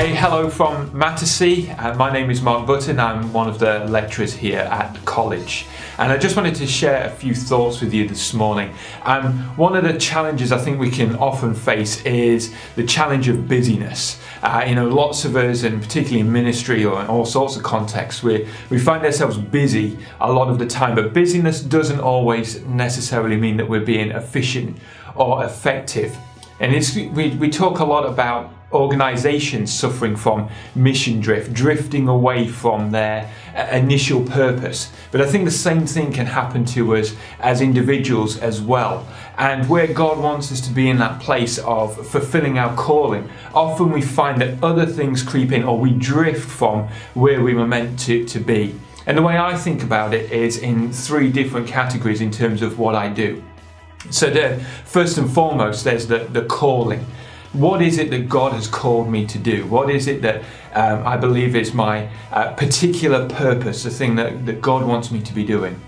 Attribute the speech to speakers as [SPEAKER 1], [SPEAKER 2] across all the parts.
[SPEAKER 1] Hey, hello from Mattersey. My name is Mark Button. I'm one of the lecturers here at college. And I just wanted to share a few thoughts with you this morning. One of the challenges I think we can often face is the challenge of busyness. Lots of us, and particularly in ministry or in all sorts of contexts, we find ourselves busy a lot of the time. But busyness doesn't always necessarily mean that we're being efficient or effective. And we talk a lot about organisations suffering from mission drift, drifting away from their initial purpose. But I think the same thing can happen to us as individuals as well. And where God wants us to be in that place of fulfilling our calling, often we find that other things creep in, or we drift from where we were meant to be. And the way I think about it is in three different categories in terms of what I do. So first and foremost, there's the calling. What is it that God has called me to do? What is it that I believe is my particular purpose, the thing that God wants me to be doing?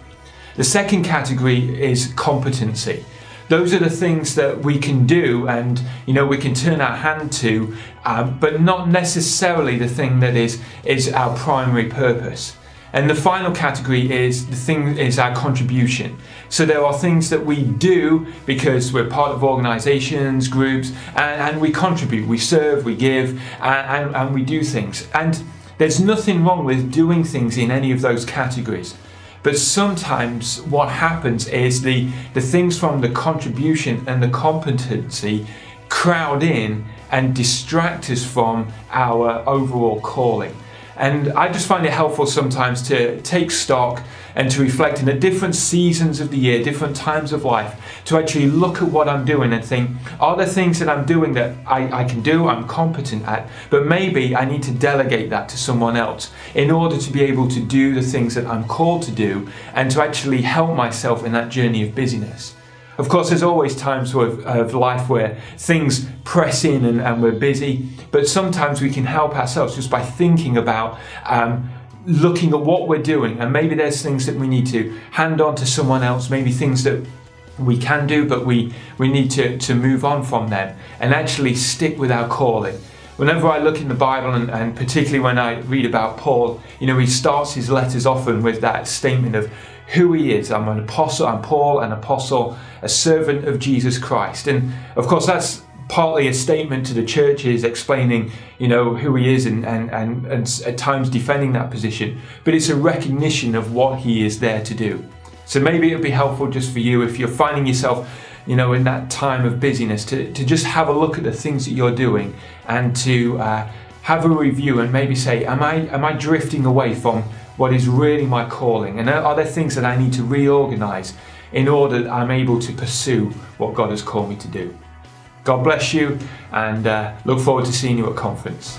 [SPEAKER 1] The second category is competency. Those are the things that we can do and we can turn our hand to, but not necessarily the thing that is our primary purpose. And the final category is our contribution. So there are things that we do because we're part of organisations, groups, and we contribute, we serve, we give, and we do things. And there's nothing wrong with doing things in any of those categories. But sometimes what happens is the things from the contribution and the competency crowd in and distract us from our overall calling. And I just find it helpful sometimes to take stock and to reflect in the different seasons of the year, different times of life, to actually look at what I'm doing and think, are there things that I'm doing that I can do, I'm competent at, but maybe I need to delegate that to someone else in order to be able to do the things that I'm called to do and to actually help myself in that journey of busyness. Of course, there's always times of life where things press in and we're busy, but sometimes we can help ourselves just by thinking about looking at what we're doing, and maybe there's things that we need to hand on to someone else, maybe things that we can do, but we need to move on from them and actually stick with our calling. Whenever I look in the Bible, and particularly when I read about Paul, he starts his letters often with that statement of who he is. I'm an apostle, I'm Paul, an apostle, a servant of Jesus Christ. And of course that's partly a statement to the churches explaining, who he is and at times defending that position, but it's a recognition of what he is there to do. So maybe it would be helpful just for you, if you're finding yourself in that time of busyness, to just have a look at the things that you're doing and to have a review and maybe say, am I drifting away from what is really my calling? And are there things that I need to reorganize in order that I'm able to pursue what God has called me to do? God bless you, and look forward to seeing you at conference.